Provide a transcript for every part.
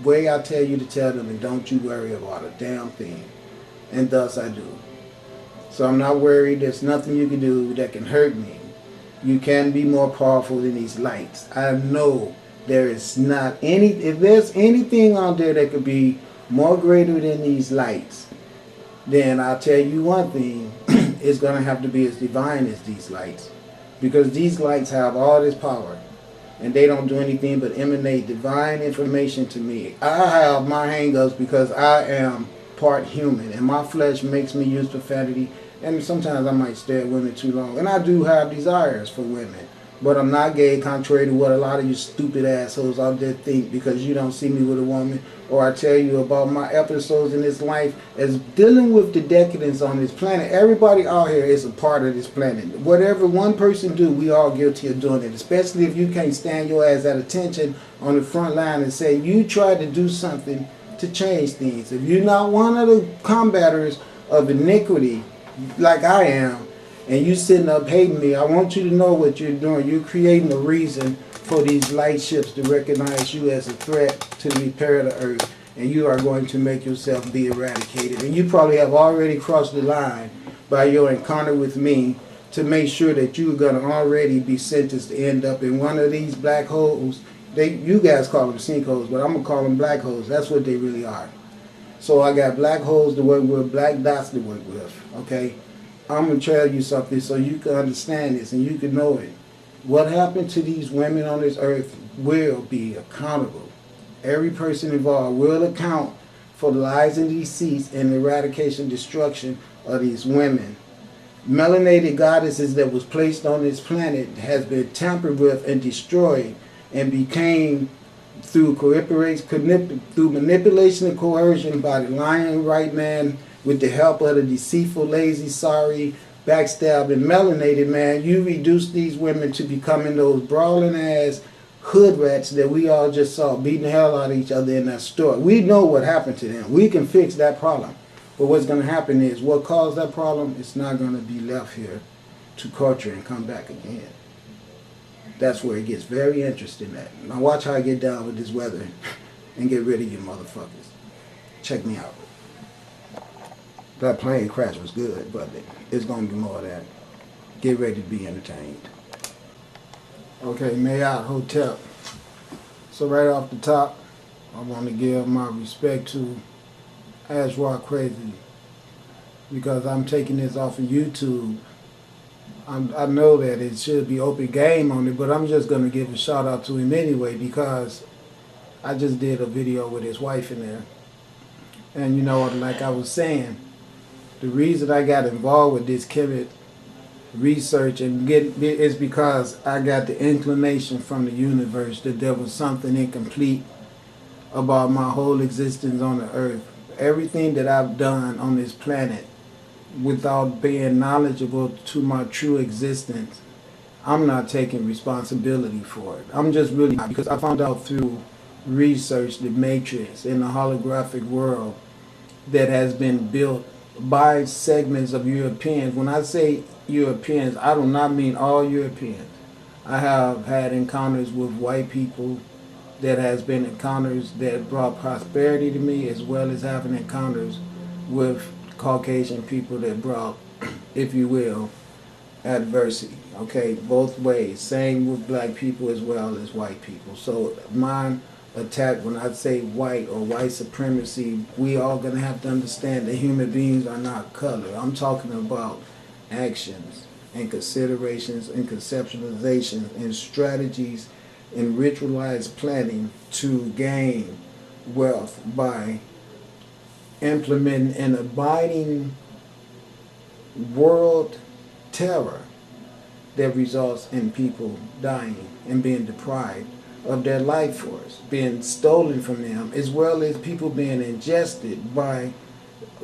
way I tell you to tell them, and don't you worry about a damn thing. And thus I do. So I'm not worried. There's nothing you can do that can hurt me. You can be more powerful than these lights. I know there is not any, if there's anything out there that could be more greater than these lights, then I'll tell you one thing, it's going to have to be as divine as these lights. Because these lights have all this power, and they don't do anything but emanate divine information to me. I have my hang-ups because I am part human, and my flesh makes me use profanity, and sometimes I might stare at women too long. And I do have desires for women, but I'm not gay, contrary to what a lot of you stupid assholes out there think, because you don't see me with a woman, or I tell you about my episodes in this life as dealing with the decadence on this planet. Everybody out here is a part of this planet. Whatever one person do, we all guilty of doing it, especially if you can't stand your ass at attention on the front line and say you tried to do something to change things. If you're not one of the combaters of iniquity like I am, and you sitting up hating me, I want you to know what you're doing. You're creating a reason for these light ships to recognize you as a threat to the repair of the earth, and you are going to make yourself be eradicated. And you probably have already crossed the line by your encounter with me to make sure that you're going to already be sentenced to end up in one of these black holes. You guys call them sinkholes, but I'm going to call them black holes. That's what they really are. So I got black holes to work with, black dots to work with, okay? I'm going to tell you something so you can understand this and you can know it. What happened to these women on this earth will be accountable. Every person involved will account for the lies and deceits and eradication, destruction of these women. Melanated goddesses that was placed on this planet has been tampered with and destroyed, and became through manipulation and coercion by the lying right man with the help of the deceitful, lazy, sorry, backstabbing, melanated man. You reduce these women to becoming those brawling ass hood rats that we all just saw beating the hell out of each other in that store. We know what happened to them. We can fix that problem. But what's going to happen is what caused that problem, it's not going to be left here to culture and come back again. That's where it gets very interesting at. Now watch how I get down with this weather and get rid of you motherfuckers. Check me out. That plane crash was good, but it's going to be more of that. Get ready to be entertained. Okay, Mayat Hotel. So right off the top, I want to give my respect to Ashrock Crazy, because I'm taking this off of YouTube. I know that it should be open game on it, but I'm just going to give a shout out to him anyway, because I just did a video with his wife in there. And you know, like I was saying, the reason I got involved with this Kemet research is because I got the inclination from the universe that there was something incomplete about my whole existence on the earth. Everything that I've done on this planet without being knowledgeable to my true existence, I'm not taking responsibility for it. I'm just really not, because I found out through research the matrix in the holographic world that has been built by segments of Europeans. When I say Europeans, I do not mean all Europeans. I have had encounters with white people that has been encounters that brought prosperity to me, as well as having encounters with Caucasian people that brought, if you will, adversity. Okay, both ways. Same with black people as well as white people. So mine attack, when I say white or white supremacy, we all going to have to understand that human beings are not color. I'm talking about actions and considerations and conceptualizations and strategies and ritualized planning to gain wealth by implementing an abiding world terror that results in people dying and being deprived of their life force, being stolen from them, as well as people being ingested by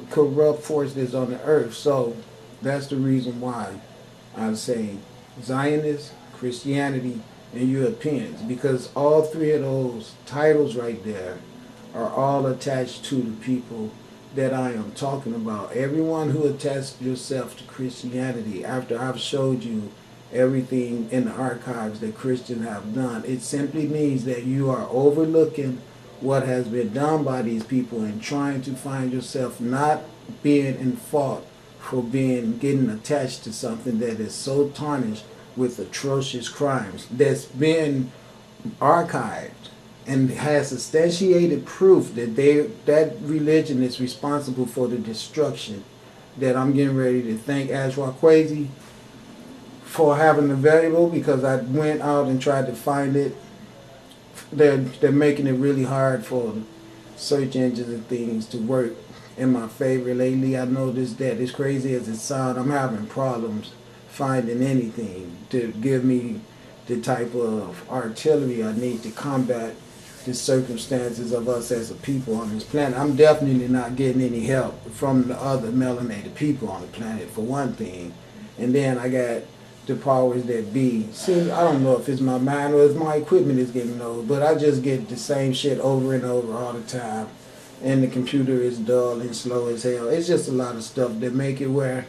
corrupt forces on the earth. So that's the reason why I say Zionists, Christianity, and Europeans, because all three of those titles right there are all attached to the people that I am talking about. Everyone who attached yourself to Christianity, after I've showed you everything in the archives that Christians have done, it simply means that you are overlooking what has been done by these people and trying to find yourself not being in fault for getting attached to something that is so tarnished with atrocious crimes that's been archived and has substantiated proof that that religion is responsible for the destruction, that I'm getting ready to thank Ashra Kwesi for having available, because I went out and tried to find it. They're making it really hard for search engines and things to work in my favor lately. I noticed that, as crazy as it sounds, I'm having problems finding anything to give me the type of artillery I need to combat the circumstances of us as a people on this planet. I'm definitely not getting any help from the other melanated people on the planet, for one thing. And then I got the powers that be. See, I don't know if it's my mind or if my equipment is getting old, but I just get the same shit over and over all the time. And the computer is dull and slow as hell. It's just a lot of stuff that make it where,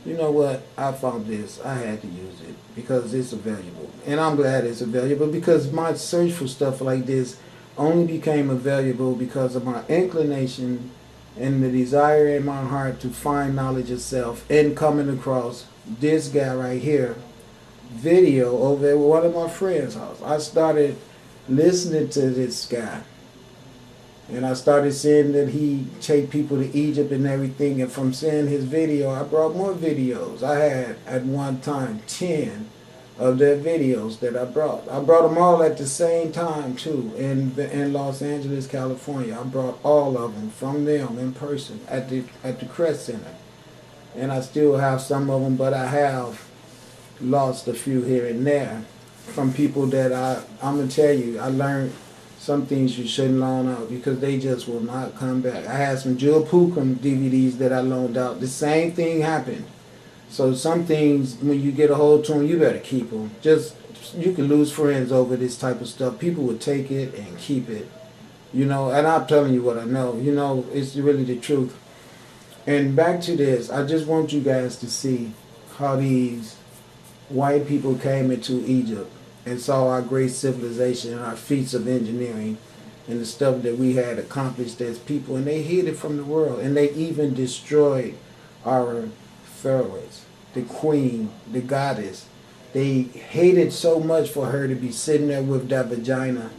you know what, I found this, I had to use it because it's available. And I'm glad it's available, because my search for stuff like this only became available because of my inclination and the desire in my heart to find knowledge of self, and coming across this guy right here video over at one of my friends' house. I started listening to this guy, and I started seeing that he take people to Egypt and everything, and from seeing his video I brought more videos. I had at one time 10 of their videos that I brought. I brought them all at the same time too, in Los Angeles, California. I brought all of them from them in person at the Crest Center. And I still have some of them, but I have lost a few here and there from people that I'm going to tell you, I learned some things you shouldn't loan out because they just will not come back. I had some Jill Pookrum DVDs that I loaned out. The same thing happened. So some things, when you get a hold to them, you better keep them. You can lose friends over this type of stuff. People will take it and keep it. You know, and I'm telling you what I know. You know, it's really the truth. And back to this, I just want you guys to see how these white people came into Egypt and saw our great civilization and our feats of engineering and the stuff that we had accomplished as people, and they hid it from the world, and they even destroyed our pharaohs, the queen, the goddess. They hated so much for her to be sitting there with that vagina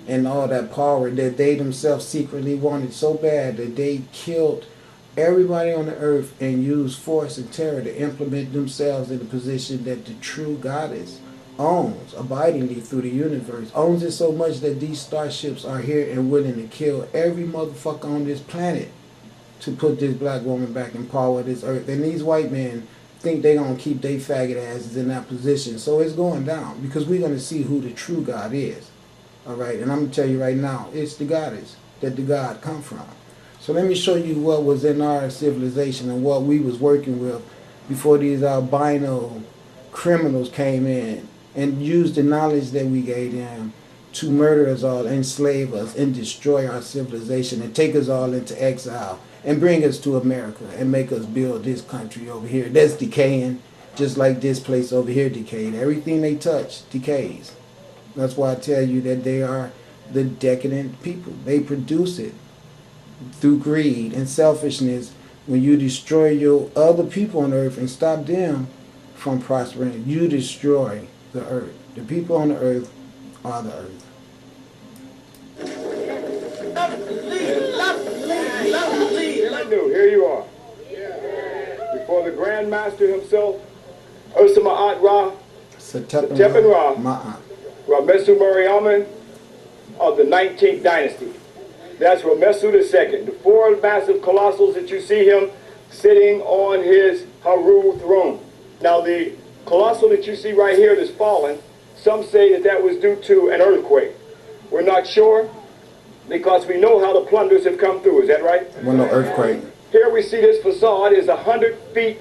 and all that power that they themselves secretly wanted so bad that they killed everybody on the earth and used force and terror to implement themselves in the position that the true goddess owns abidingly through the universe. Owns it so much that these starships are here and willing to kill every motherfucker on this planet to put this black woman back in power of this earth. And these white men think they're going to keep their faggot asses in that position. So it's going down, because we're going to see who the true God is. All right, and I'm going to tell you right now, it's the goddess that the God come from. So let me show you what was in our civilization and what we was working with before these albino criminals came in and used the knowledge that we gave them to murder us all, enslave us, and destroy our civilization, and take us all into exile, and bring us to America, and make us build this country over here that's decaying, just like this place over here decayed. Everything they touch decays. That's why I tell you that they are the decadent people. They produce it through greed and selfishness. When you destroy your other people on earth and stop them from prospering, you destroy the earth. The people on the earth are the earth. Here you are. Before the Grand Master himself, Ursa Ma'at Ra, Tepen Ra, Ramesu Meriamun of the 19th dynasty. That's Ramesu II. The four massive colossals that you see him sitting on his Haru throne. Now the colossal that you see right here that's fallen, some say that that was due to an earthquake. We're not sure, because we know how the plunders have come through. Is that right? Well, no earthquake. Here we see this facade is 100 feet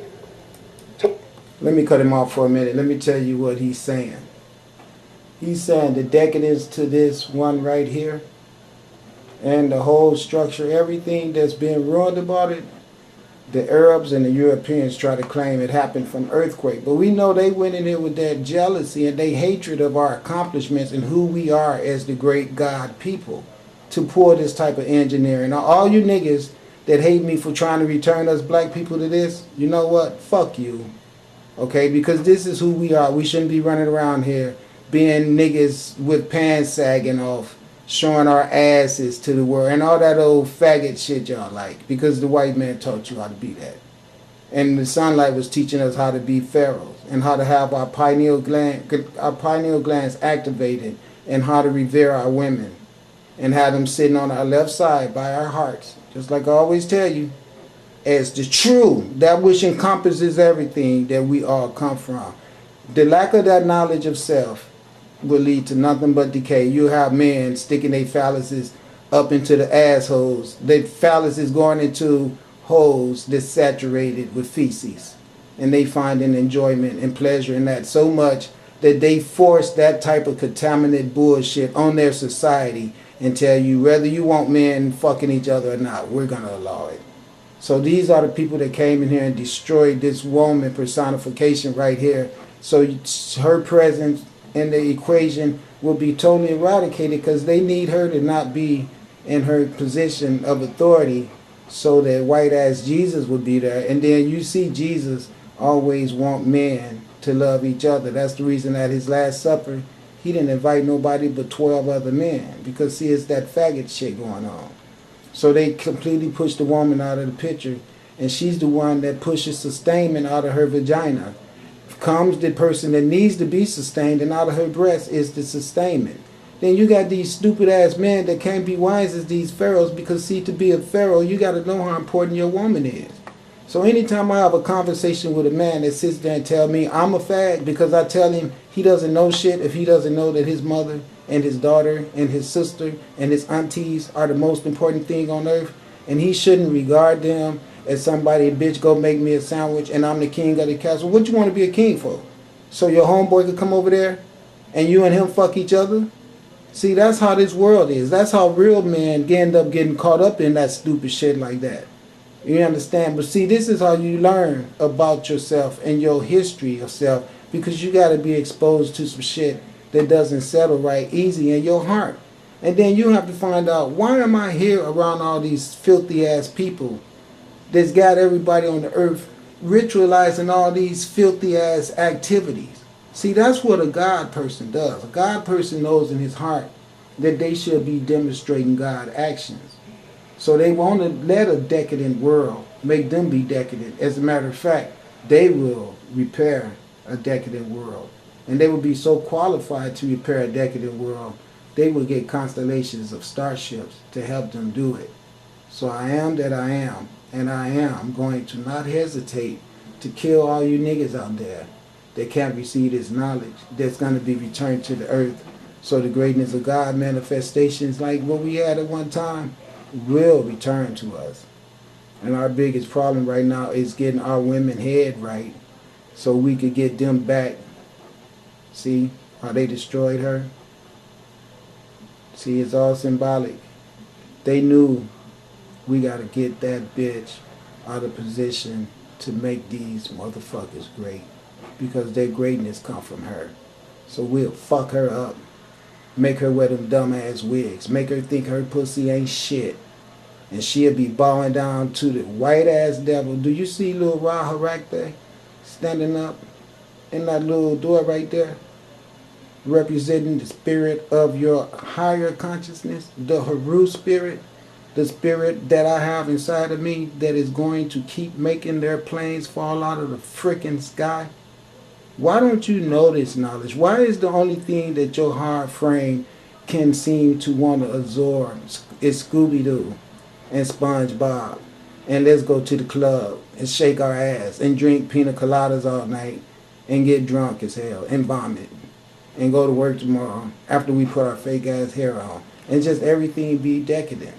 tall. Let me cut him off for a minute. Let me tell you what he's saying. He's saying the decadence to this one right here and the whole structure, everything that's been ruined about it, the Arabs and the Europeans try to claim it happened from earthquake. But we know they went in there with their jealousy and their hatred of our accomplishments and who we are as the great God people. to pull this type of engineering. Now, all you niggas that hate me for trying to return us black people to this, you know what? Fuck you. Okay? Because this is who we are. We shouldn't be running around here being niggas with pants sagging off, showing our asses to the world, and all that old faggot shit y'all like, because the white man taught you how to be that. And the sunlight was teaching us how to be pharaohs and how to have our pineal glands activated and how to revere our women and have them sitting on our left side by our hearts. Just like I always tell you, as the true, that which encompasses everything that we all come from. The lack of that knowledge of self will lead to nothing but decay. You have men sticking their phalluses up into the assholes. Their phallus is going into holes that's saturated with feces. And they find an enjoyment and pleasure in that so much that they force that type of contaminated bullshit on their society and tell you whether you want men fucking each other or not, we're going to allow it. So these are the people that came in here and destroyed this woman personification right here. So her presence in the equation will be totally eradicated because they need her to not be in her position of authority so that white ass Jesus would be there. And then you see Jesus always want men to love each other. That's the reason at his Last Supper, he didn't invite nobody but 12 other men, because see, it's that faggot shit going on. So they completely push the woman out of the picture, and she's the one that pushes sustainment out of her vagina. Comes the person that needs to be sustained, and out of her breast is the sustainment. Then you got these stupid ass men that can't be wise as these pharaohs, because see, to be a pharaoh, you got to know how important your woman is. So anytime I have a conversation with a man that sits there and tell me I'm a fag because I tell him he doesn't know shit, if he doesn't know that his mother and his daughter and his sister and his aunties are the most important thing on earth, and he shouldn't regard them as somebody, bitch, go make me a sandwich and I'm the king of the castle. What you want to be a king for? So your homeboy could come over there and you and him fuck each other? See, that's how this world is. That's how real men end up getting caught up in that stupid shit like that. You understand? But see, this is how you learn about yourself and your history of self, because you got to be exposed to some shit that doesn't settle right easy in your heart. And then you have to find out, why am I here around all these filthy ass people that's got everybody on the earth ritualizing all these filthy ass activities? See, that's what a God person does. A God person knows in his heart that they should be demonstrating God actions. So they want to let a decadent world make them be decadent. As a matter of fact, they will repair a decadent world. And they will be so qualified to repair a decadent world, they will get constellations of starships to help them do it. So I am that I am, and I am going to not hesitate to kill all you niggas out there that can't receive this knowledge that's going to be returned to the earth. So the greatness of God manifestations like what we had at one time will return to us. And our biggest problem right now is getting our women head right so we could get them back. See how they destroyed her? See, it's all symbolic. They knew we got to get that bitch out of position to make these motherfuckers great, because their greatness come from her. So we'll fuck her up. Make her wear them dumbass wigs. Make her think her pussy ain't shit. And she'll be bowing down to the white ass devil. Do you see little Ra Harak there? Standing up in that little door right there? Representing the spirit of your higher consciousness. The Haru spirit. The spirit that I have inside of me that is going to keep making their planes fall out of the frickin' sky. Why don't you know this knowledge? Why is the only thing that your hard frame can seem to want to absorb is Scooby-Doo and SpongeBob? And let's go to the club and shake our ass and drink pina coladas all night and get drunk as hell and vomit and go to work tomorrow after we put our fake ass hair on and just everything be decadent.